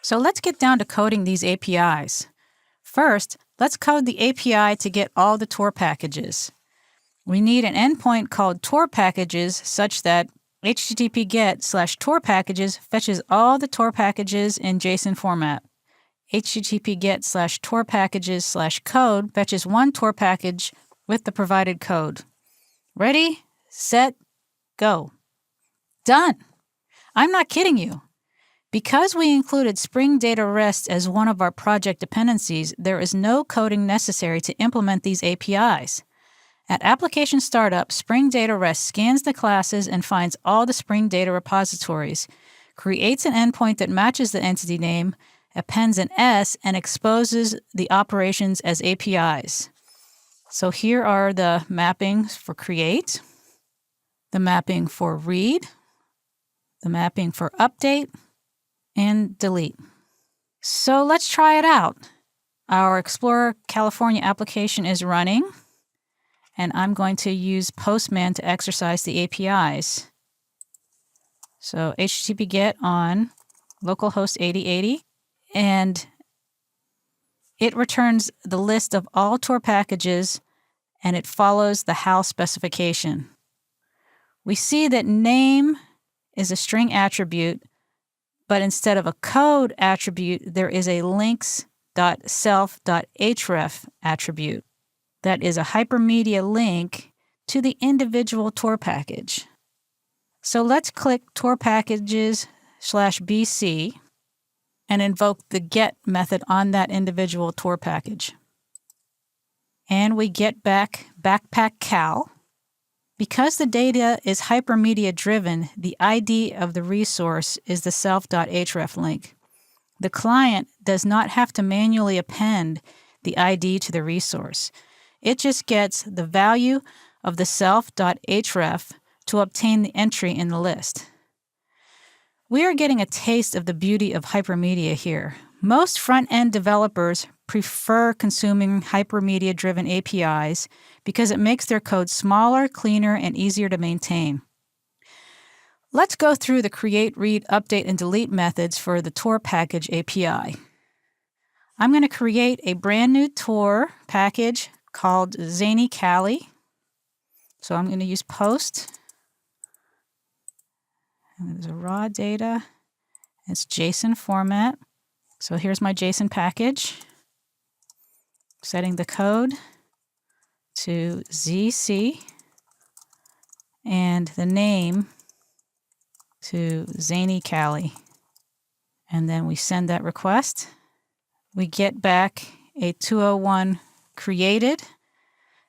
So let's get down to coding these APIs. First, let's code the API to get all the Tor packages. We need an endpoint called Tor packages such that HTTP GET/Tor packages fetches all the Tor packages in JSON format. HTTP GET/Tor packages/code fetches one Tor package with the provided code. Ready, set, go. Done. I'm not kidding you. Because we included Spring Data REST as one of our project dependencies, there is no coding necessary to implement these APIs. At application startup, Spring Data REST scans the classes and finds all the Spring Data repositories, creates an endpoint that matches the entity name, appends an S, and exposes the operations as APIs. So here are the mappings for create, the mapping for read, the mapping for update, and delete. So let's try it out. Our Explorer California application is running, and I'm going to use Postman to exercise the APIs. So HTTP GET on localhost 8080, and it returns the list of all Tor packages, and it follows the HAL specification. We see that name is a string attribute, but instead of a code attribute, there is a links.self.href attribute. That is a hypermedia link to the individual Tor package. So let's click Tor packages/BC and invoke the get method on that individual Tor package. And we get back backpack cal. Because the data is hypermedia driven, the ID of the resource is the self.href link. The client does not have to manually append the ID to the resource. It just gets the value of the self.href to obtain the entry in the list. We are getting a taste of the beauty of hypermedia here. Most front-end developers prefer consuming hypermedia-driven APIs because it makes their code smaller, cleaner, and easier to maintain. Let's go through the create, read, update, and delete methods for the Tor package API. I'm going to create a brand new Tor package called Zany Cali. So I'm going to use post. And there's a raw data. It's JSON format. So here's my JSON package. Setting the code to ZC and the name to Zany Cali. And then we send that request. We get back a 201 created.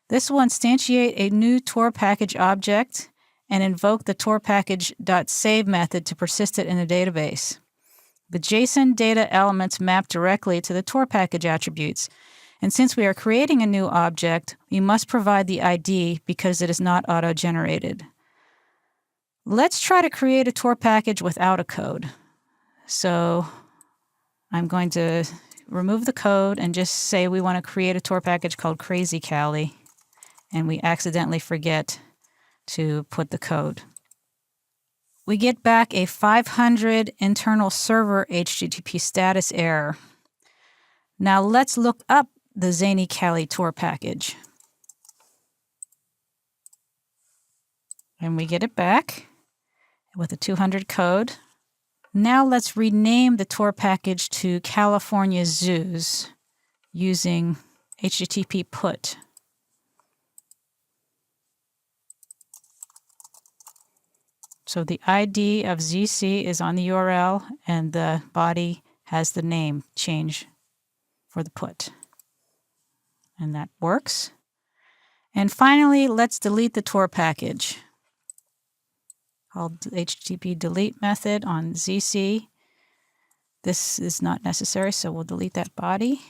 This will instantiate a new Tor package object and invoke the Tor package.save method to persist it in a database. The JSON data elements map directly to the Tor package attributes. And since we are creating a new object, we must provide the ID because it is not auto-generated. Let's try to create a Tor package without a code. So I'm going to remove the code and just say we want to create a Tor package called Crazy Cali, and we accidentally forget to put the code. We get back a 500 internal server HTTP status error. Now let's look up the Zany Cali Tor package. And we get it back with a 200 code. Now let's rename the Tor package to California Zoos using HTTP put. So the ID of ZC is on the URL, and the body has the name change for the put. And that works. And finally, let's delete the Tor package called HTTP delete method on ZC. This is not necessary, so we'll delete that body.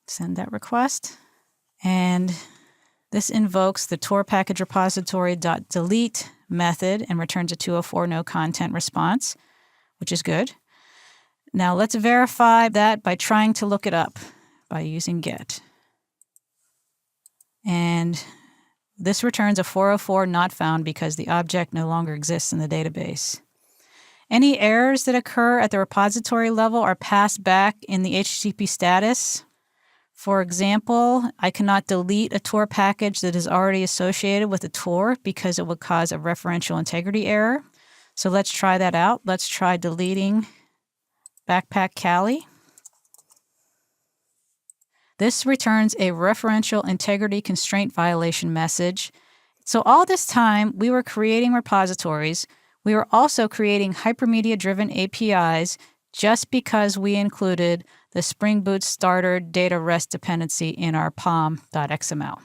Send that request. And this invokes the Tor package repository.delete method and returns a 204 no content response, which is good. Now let's verify that by trying to look it up by using get. And this returns a 404 not found because the object no longer exists in the database. Any errors that occur at the repository level are passed back in the HTTP status. For example, I cannot delete a Tor package that is already associated with a Tor because it would cause a referential integrity error. So let's try that out. Let's try deleting Backpack Cali. This returns a referential integrity constraint violation message. So all this time, we were creating repositories. We were also creating hypermedia-driven APIs just because we included the Spring Boot starter data REST dependency in our pom.xml.